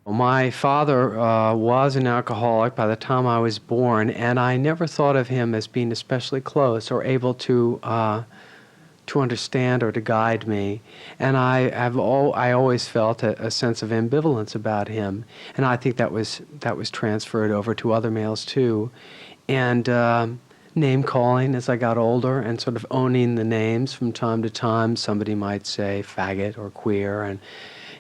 My father was an alcoholic by the time I was born, and I never thought of him as being especially close or able to understand or to guide me. And I always felt a sense of ambivalence about him, and I think that was transferred over to other males too. And name calling as I got older, and sort of owning the names from time to time. Somebody might say faggot or queer,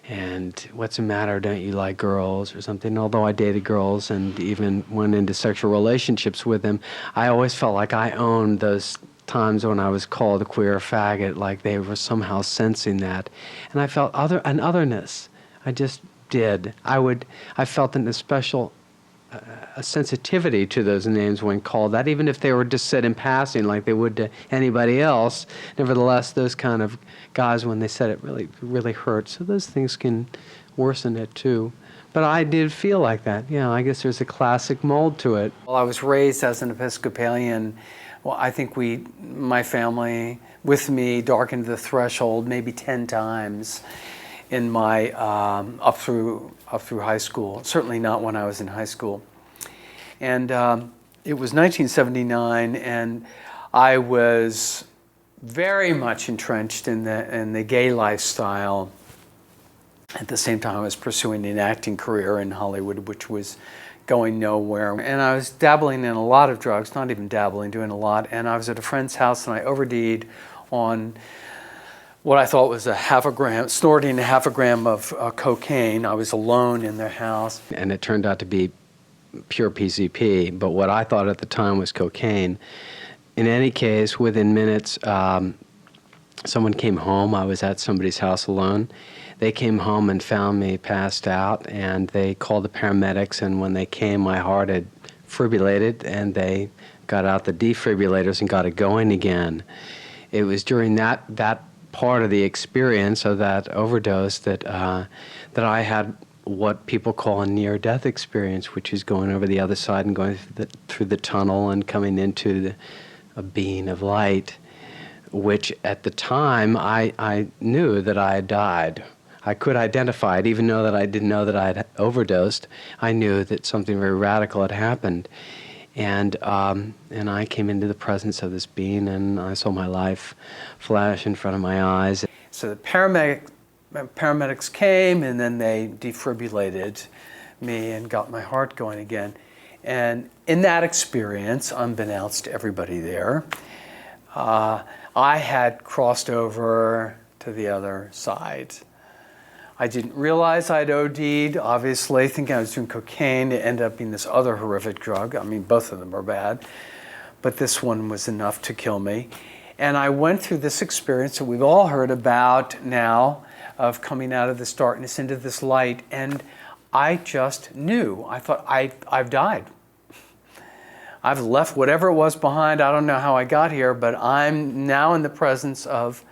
and what's the matter, don't you like girls or something. Although I dated girls and even went into sexual relationships with them, I always felt like I owned those times when I was called a queer or faggot, like they were somehow sensing that. And I felt an otherness. I just did. I felt a special a sensitivity to those names when called that, even if they were just said in passing like they would to anybody else. Nevertheless, those kind of guys, when they said it, really hurt. So those things can worsen it too. But I did feel like that. Yeah, I guess there's a classic mold to it. Well, I was raised as an Episcopalian. Well, I think my family, with me, darkened the threshold maybe 10 times in my up through high school. Certainly not when I was in high school. And it was 1979, and I was very much entrenched in the gay lifestyle. At the same time, I was pursuing an acting career in Hollywood, which was going nowhere. And I was dabbling in a lot of drugs, not even dabbling, doing a lot. And I was at a friend's house, and I OD'd on what I thought was snorting a half a gram of cocaine. I was alone in their house. And it turned out to be pure PCP, but what I thought at the time was cocaine. In any case, within minutes, someone came home. I was at somebody's house alone. They came home and found me passed out, and they called the paramedics, and when they came, my heart had fibrillated, and they got out the defibrillators and got it going again. It was during that part of the experience of that overdose that I had what people call a near-death experience, which is going over the other side and going through the tunnel and coming into a being of light, which at the time I knew that I had died. I could identify it, even though that I didn't know that I had overdosed. I knew that something very radical had happened. And I came into the presence of this being, and I saw my life flash in front of my eyes. So the paramedics came, and then they defibrillated me and got my heart going again. And in that experience, unbeknownst to everybody there, I had crossed over to the other side. I didn't realize I'd OD'd, obviously, thinking I was doing cocaine. It ended up being this other horrific drug. I mean, both of them are bad, but this one was enough to kill me. And I went through this experience that we've all heard about now, of coming out of this darkness into this light, and I just knew. I thought, I've died. I've left whatever it was behind. I don't know how I got here, but I'm now in the presence of,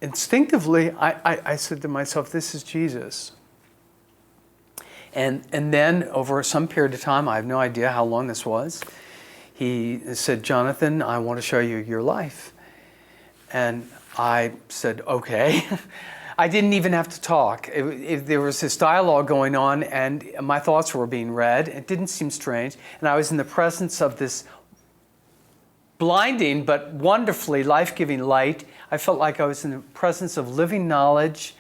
instinctively, I said to myself, this is Jesus. And then over some period of time, I have no idea how long this was, he said, Jonathan, I want to show you your life. And I said, okay. I didn't even have to talk. There was this dialogue going on, and my thoughts were being read. It didn't seem strange. And I was in the presence of this blinding but wonderfully life-giving light. I felt like I was in the presence of living knowledge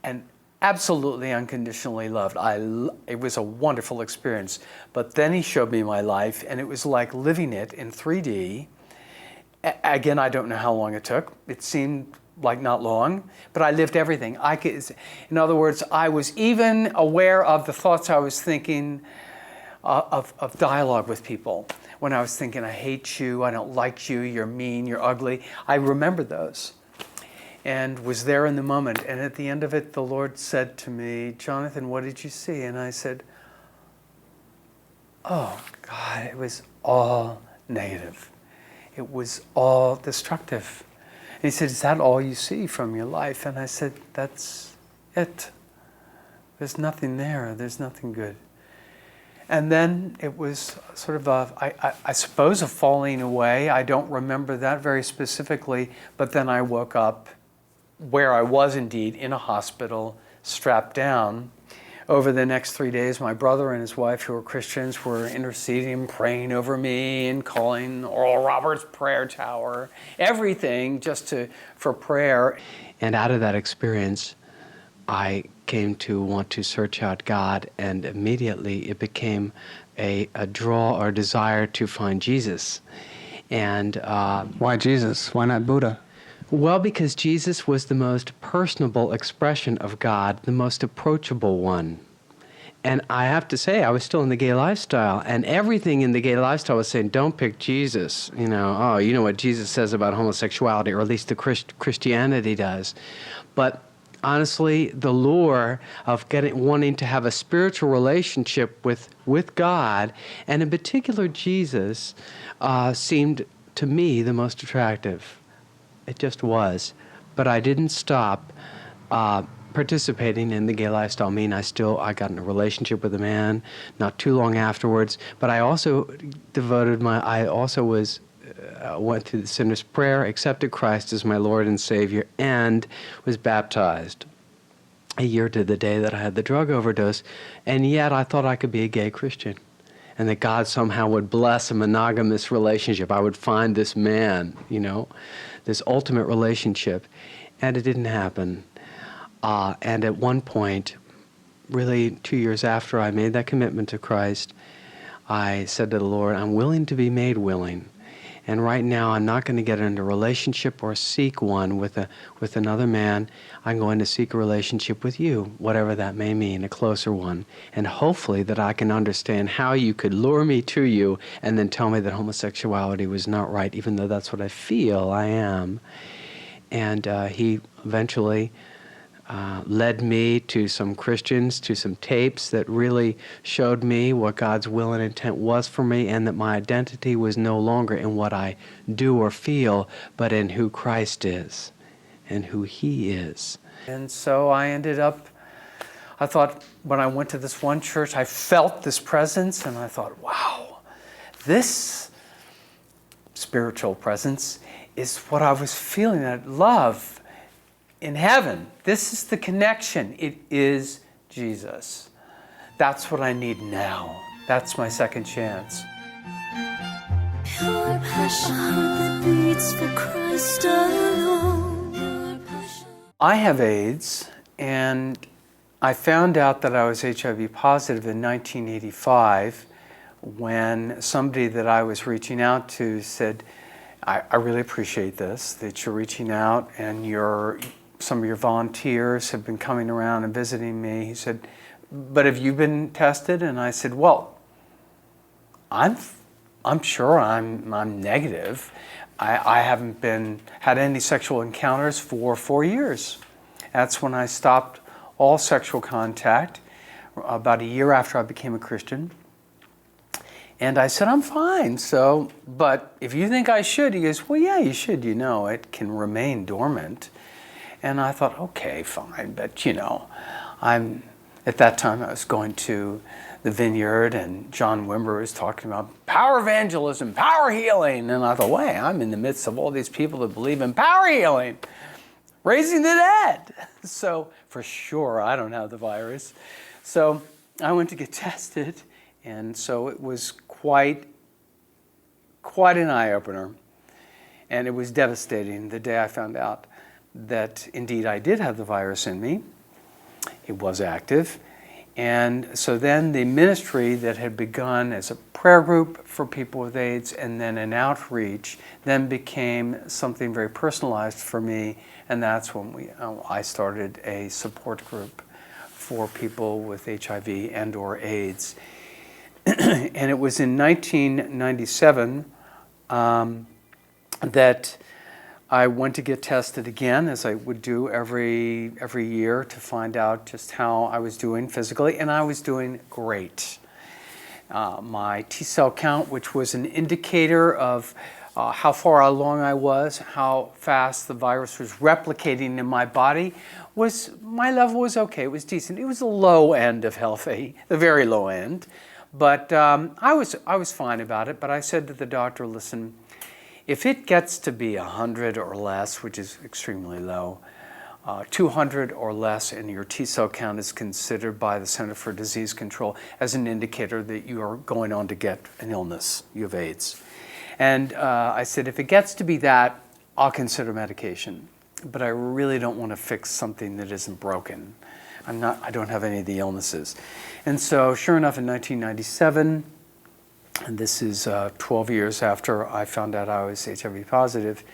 and absolutely unconditionally loved. It was a wonderful experience. But then he showed me my life, and it was like living it in 3D. Again, I don't know how long it took. It seemed like not long, but I lived everything. In other words, I was even aware of the thoughts I was thinking of dialogue with people. When I was thinking, I hate you, I don't like you, you're mean, you're ugly. I remembered those and was there in the moment. And at the end of it, the Lord said to me, Jonathan, what did you see? And I said, oh God, it was all negative. It was all destructive. And he said, is that all you see from your life? And I said, that's it. There's nothing there. There's nothing good. And then it was sort of I suppose a falling away. I don't remember that very specifically, but then I woke up where I was indeed in a hospital, strapped down, over the next 3 days, my brother and his wife, who were Christians, were interceding, praying over me, and calling Oral Roberts Prayer Tower, everything just for prayer. And out of that experience, I came to want to search out God, and immediately it became a draw or desire to find Jesus. And why Jesus? Why not Buddha? Well, because Jesus was the most personable expression of God, the most approachable one. And I have to say, I was still in the gay lifestyle, and everything in the gay lifestyle was saying, don't pick Jesus. You know what Jesus says about homosexuality, or at least the Christianity does. But honestly, the lure of wanting to have a spiritual relationship with God, and in particular Jesus, seemed to me the most attractive. It just was. But I didn't stop participating in the gay lifestyle. I mean, I got in a relationship with a man not too long afterwards, but I also went through the sinner's prayer, accepted Christ as my Lord and Savior, and was baptized a year to the day that I had the drug overdose, and yet I thought I could be a gay Christian, and that God somehow would bless a monogamous relationship. I would find this man, this ultimate relationship, and it didn't happen. And at one point, really 2 years after I made that commitment to Christ, I said to the Lord, I'm willing to be made willing. And right now, I'm not going to get into a relationship or seek one with another man. I'm going to seek a relationship with you, whatever that may mean, a closer one. And hopefully that I can understand how you could lure me to you and then tell me that homosexuality was not right, even though that's what I feel I am. And he eventually led me to some Christians, to some tapes that really showed me what God's will and intent was for me, and that my identity was no longer in what I do or feel, but in who Christ is and who He is. And so I thought when I went to this one church, I felt this presence, and I thought, wow, this spiritual presence is what I was feeling, that love in heaven. This is the connection. It is Jesus. That's what I need now. That's my second chance. Your passion beats for Christ alone. I have AIDS, and I found out that I was HIV positive in 1985 when somebody that I was reaching out to said, I really appreciate this, that you're reaching out, and some of your volunteers have been coming around and visiting me. He said, but have you been tested? And I said, well, I'm sure I'm negative. I haven't had any sexual encounters for 4 years. That's when I stopped all sexual contact, about a year after I became a Christian. And I said, I'm fine. But if you think I should, he goes, well, yeah, you should. It can remain dormant. And I thought, okay, fine. But, at that time I was going to the Vineyard, and John Wimber was talking about power evangelism, power healing. And I thought, wait, I'm in the midst of all these people that believe in power healing, raising the dead. So for sure, I don't have the virus. So I went to get tested. And so it was quite an eye-opener. And it was devastating the day I found out that indeed I did have the virus in me. It was active. And so then the ministry that had begun as a prayer group for people with AIDS and then an outreach then became something very personalized for me. And that's when I started a support group for people with HIV and or AIDS. And it was in 1997 that I went to get tested again, as I would do every year, to find out just how I was doing physically, and I was doing great. My T-cell count, which was an indicator of how far along I was, how fast the virus was replicating in my body, my level was okay. It was decent. It was the low end of healthy, the very low end. But I was fine about it. But I said to the doctor, listen, if it gets to be 100 or less, which is extremely low, 200 or less, and your T cell count is considered by the Center for Disease Control as an indicator that you are going on to get an illness. You have AIDS. And I said, if it gets to be that, I'll consider medication. But I really don't want to fix something that isn't broken. I don't have any of the illnesses. And so, sure enough, in 1997, and this is 12 years after I found out I was HIV positive,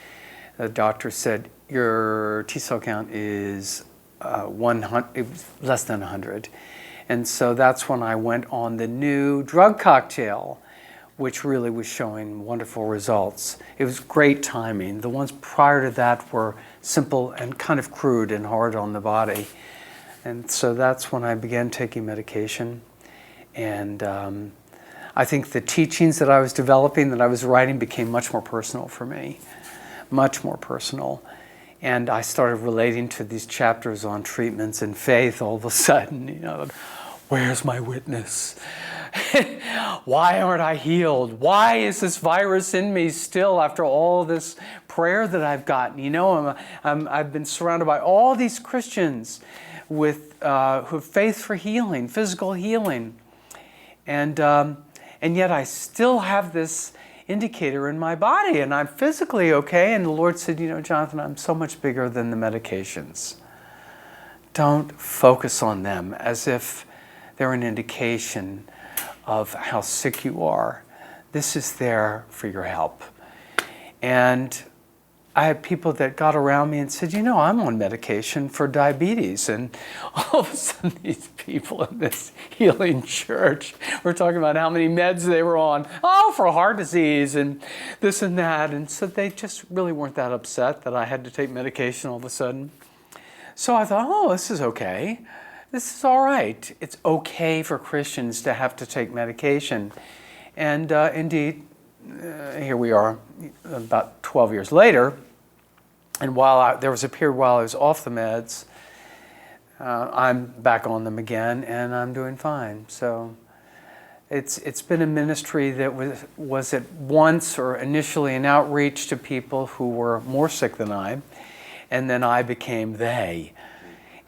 the doctor said, your T cell count is 100, less than 100. And so that's when I went on the new drug cocktail, which really was showing wonderful results. It was great timing. The ones prior to that were simple and kind of crude and hard on the body. And so that's when I began taking medication. And I think the teachings that I was developing, that I was writing, became much more personal for me, much more personal. And I started relating to these chapters on treatments and faith all of a sudden, you know, where's my witness? Why aren't I healed? Why is this virus in me still after all this prayer that I've gotten? You know, I've been surrounded by all these Christians with who have faith for healing, physical healing. And yet I still have this indicator in my body, and I'm physically okay. And the Lord said, you know, Jonathan, I'm so much bigger than the medications. Don't focus on them as if they're an indication of how sick you are. This is there for your help. And I had people that got around me and said, you know, I'm on medication for diabetes. And all of a sudden, these people in this healing church were talking about how many meds they were on. Oh, for heart disease and this and that. And so they just really weren't that upset that I had to take medication all of a sudden. So I thought, oh, this is okay. This is all right. It's okay for Christians to have to take medication. And indeed, here we are about 12 years later. And there was a period while I was off the meds, I'm back on them again, and I'm doing fine. So it's been a ministry that was at once or initially an outreach to people who were more sick than I, and then I became they.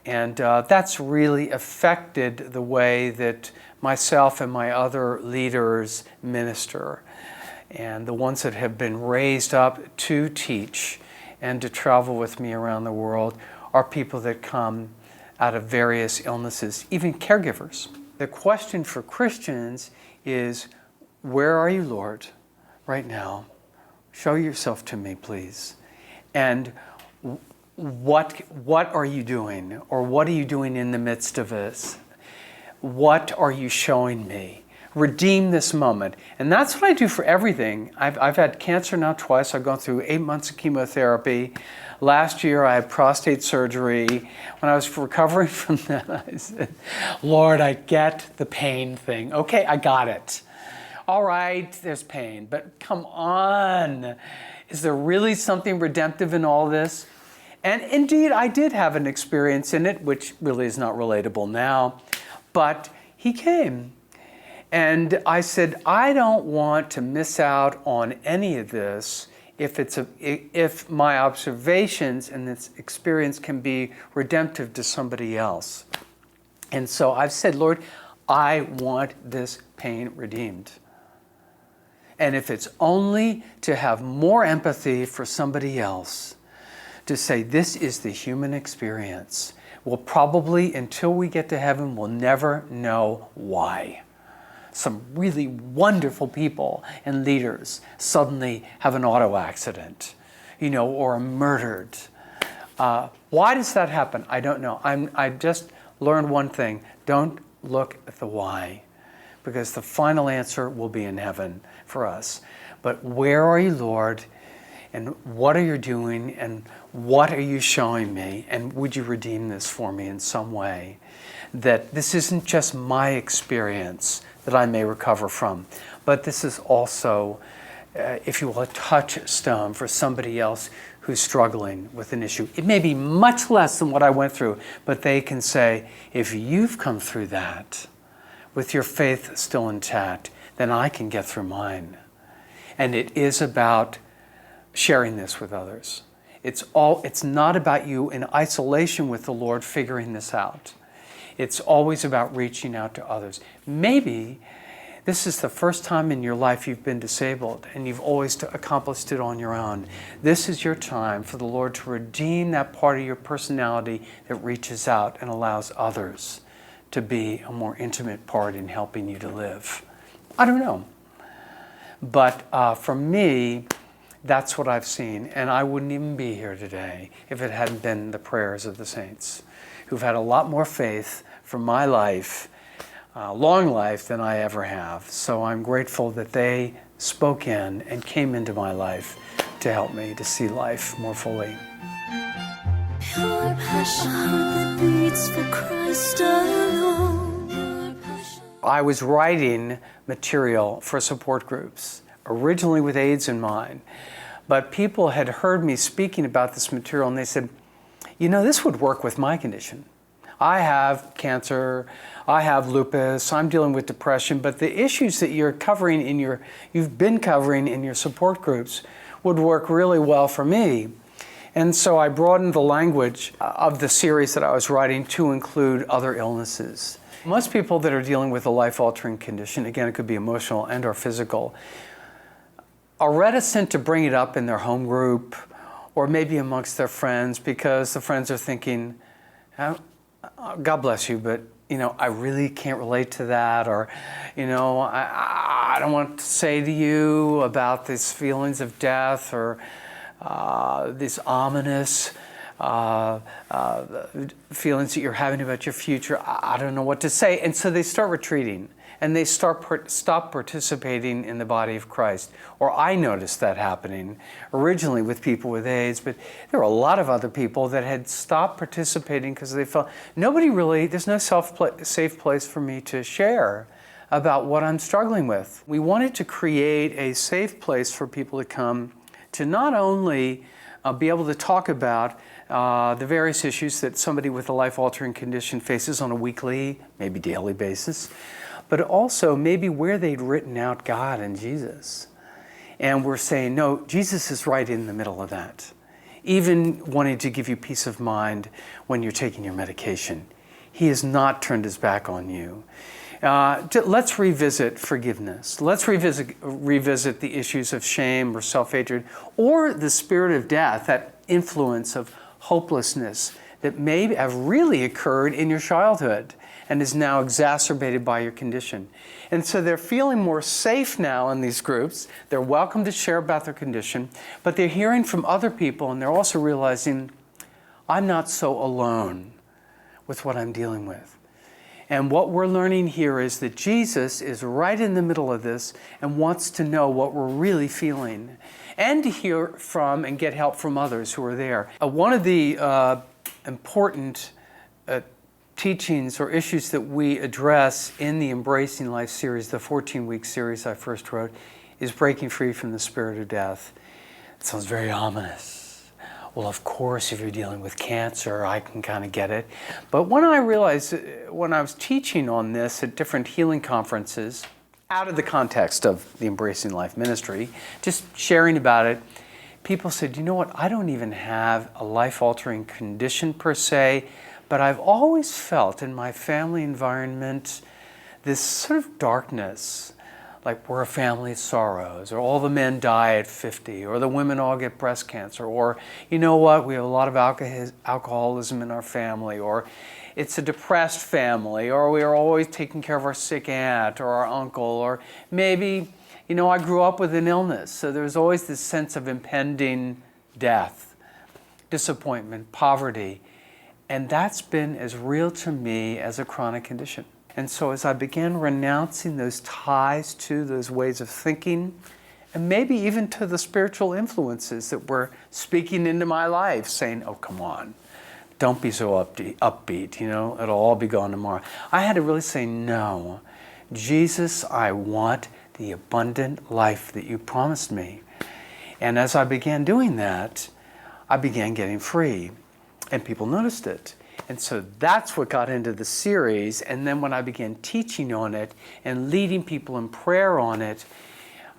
And that's really affected the way that myself and my other leaders minister, and the ones that have been raised up to teach and to travel with me around the world are people that come out of various illnesses, even caregivers. The question for Christians is, where are you, Lord, right now? Show yourself to me, please. And what are you doing? Or what are you doing in the midst of this? What are you showing me? Redeem this moment. And that's what I do for everything. I've had cancer now twice. I've gone through 8 months of chemotherapy. Last year I had prostate surgery. When I was recovering from that, I said, Lord, I get the pain thing. Okay, I got it. All right, there's pain, but come on. Is there really something redemptive in all this? And indeed, I did have an experience in it, which really is not relatable now, but he came. And I said, I don't want to miss out on any of this if my observations and this experience can be redemptive to somebody else. And so I've said, Lord, I want this pain redeemed. And if it's only to have more empathy for somebody else, to say this is the human experience, we'll probably, until we get to heaven, we'll never know why. Some really wonderful people and leaders suddenly have an auto accident, or are murdered. Why does that happen? I don't know. I just learned one thing. Don't look at the why, because the final answer will be in heaven for us. But where are you, Lord? And what are you doing? And what are you showing me? And would you redeem this for me in some way? That this isn't just my experience that I may recover from, but this is also, if you will, a touchstone for somebody else who's struggling with an issue. It may be much less than what I went through, but they can say, if you've come through that with your faith still intact, then I can get through mine. And it is about sharing this with others. It's not about you in isolation with the Lord figuring this out. It's always about reaching out to others. Maybe this is the first time in your life you've been disabled and you've always accomplished it on your own. This is your time for the Lord to redeem that part of your personality that reaches out and allows others to be a more intimate part in helping you to live. I don't know. But for me, that's what I've seen. And I wouldn't even be here today if it hadn't been the prayers of the saints, who've had a lot more faith for my life, long life, than I ever have. So I'm grateful that they spoke in and came into my life to help me to see life more fully. Your passion that beats for Christ alone. Your passion. I was writing material for support groups, originally with AIDS in mind. But people had heard me speaking about this material and they said, you know, this would work with my condition. I have cancer, I have lupus, I'm dealing with depression, but the issues that you've been covering in your support groups would work really well for me. And so I broadened the language of the series that I was writing to include other illnesses. Most people that are dealing with a life-altering condition, again, it could be emotional and or physical, are reticent to bring it up in their home group or maybe amongst their friends because the friends are thinking, God bless you, but you know, I really can't relate to that, or you know, I don't want to say to you about these feelings of death or these ominous feelings that you're having about your future. I don't know what to say. And so they start retreating and they stop participating in the body of Christ. Or I noticed that happening originally with people with AIDS, but there were a lot of other people that had stopped participating because they felt there's no safe place for me to share about what I'm struggling with. We wanted to create a safe place for people to come to not only be able to talk about the various issues that somebody with a life-altering condition faces on a weekly, maybe daily basis, but also maybe where they'd written out God and Jesus. And we're saying, no, Jesus is right in the middle of that. Even wanting to give you peace of mind when you're taking your medication. He has not turned his back on you. Let's revisit forgiveness. Let's revisit the issues of shame or self-hatred or the spirit of death, that influence of hopelessness that may have really occurred in your childhood and is now exacerbated by your condition. And so they're feeling more safe now in these groups. They're welcome to share about their condition, but they're hearing from other people and they're also realizing, I'm not so alone with what I'm dealing with. And what we're learning here is that Jesus is right in the middle of this and wants to know what we're really feeling and to hear from and get help from others who are there. One of the important teachings or issues that we address in the Embracing Life series, the 14-week series I first wrote, is breaking free from the spirit of death. It sounds very ominous. Well, of course, if you're dealing with cancer, I can kind of get it. But when I realized, when I was teaching on this at different healing conferences, out of the context of the Embracing Life ministry, just sharing about it, people said, you know what, I don't even have a life-altering condition per se, but I've always felt in my family environment this sort of darkness, like we're a family of sorrows, or all the men die at 50, or the women all get breast cancer, or you know what, we have a lot of alcoholism in our family, or it's a depressed family, or we are always taking care of our sick aunt or our uncle, or maybe, you know, I grew up with an illness, so there's always this sense of impending death, disappointment, poverty, and that's been as real to me as a chronic condition. And so as I began renouncing those ties to those ways of thinking, and maybe even to the spiritual influences that were speaking into my life, saying, oh, come on, don't be so upbeat, you know, it'll all be gone tomorrow. I had to really say, no, Jesus, I want the abundant life that you promised me. And as I began doing that, I began getting free, and people noticed it. And so that's what got into the series. And then when I began teaching on it and leading people in prayer on it,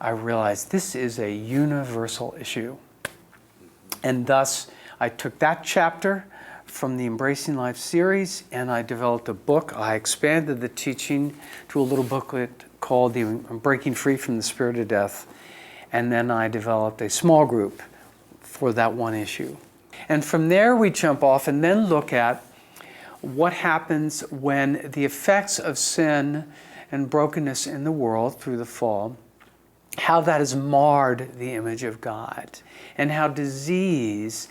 I realized this is a universal issue. And thus, I took that chapter from the Embracing Life series and I developed a book. I expanded the teaching to a little booklet called the Breaking Free from the Spirit of Death. And then I developed a small group for that one issue. And from there we jump off and then look at what happens when the effects of sin and brokenness in the world through the fall, how that has marred the image of God, and how disease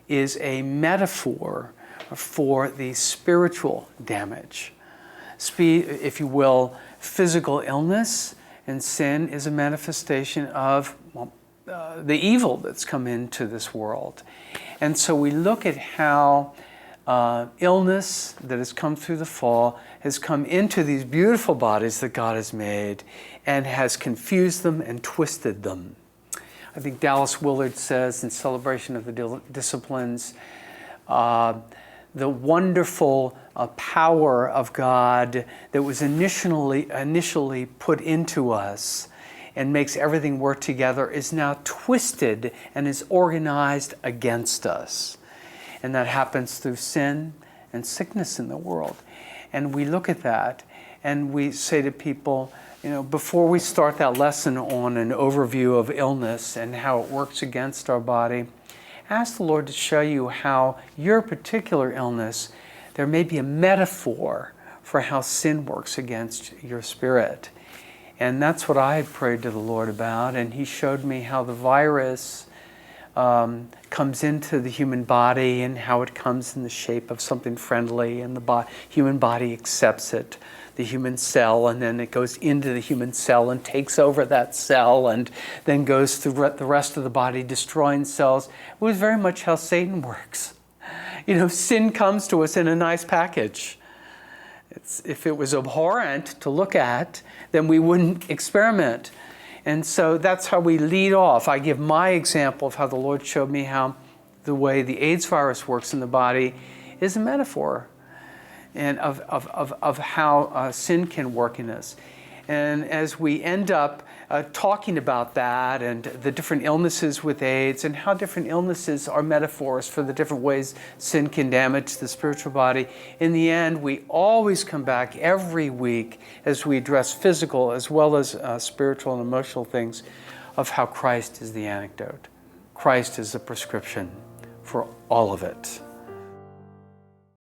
is a metaphor for the spiritual damage. If you will, physical illness and sin is a manifestation of the evil that's come into this world. And so we look at how illness that has come through the fall has come into these beautiful bodies that God has made and has confused them and twisted them. I think Dallas Willard says in Celebration of the Disciplines, the wonderful power of God that was initially put into us and makes everything work together is now twisted and is organized against us. And that happens through sin and sickness in the world. And we look at that and we say to people, you know, before we start that lesson on an overview of illness and how it works against our body, ask the Lord to show you how your particular illness, there may be a metaphor for how sin works against your spirit. And that's what I had prayed to the Lord about, and He showed me how the virus comes into the human body and how it comes in the shape of something friendly, and the human body accepts it, the human cell, and then it goes into the human cell and takes over that cell and then goes through the rest of the body, destroying cells. It was very much how Satan works. You know, sin comes to us in a nice package. If it was abhorrent to look at, then we wouldn't experiment. And so that's how we lead off. I give my example of how the Lord showed me how the way the AIDS virus works in the body is a metaphor and of how sin can work in us. And as we end up talking about that and the different illnesses with AIDS and how different illnesses are metaphors for the different ways sin can damage the spiritual body, in the end, we always come back every week as we address physical as well as spiritual and emotional things of how Christ is the antidote. Christ is the prescription for all of it.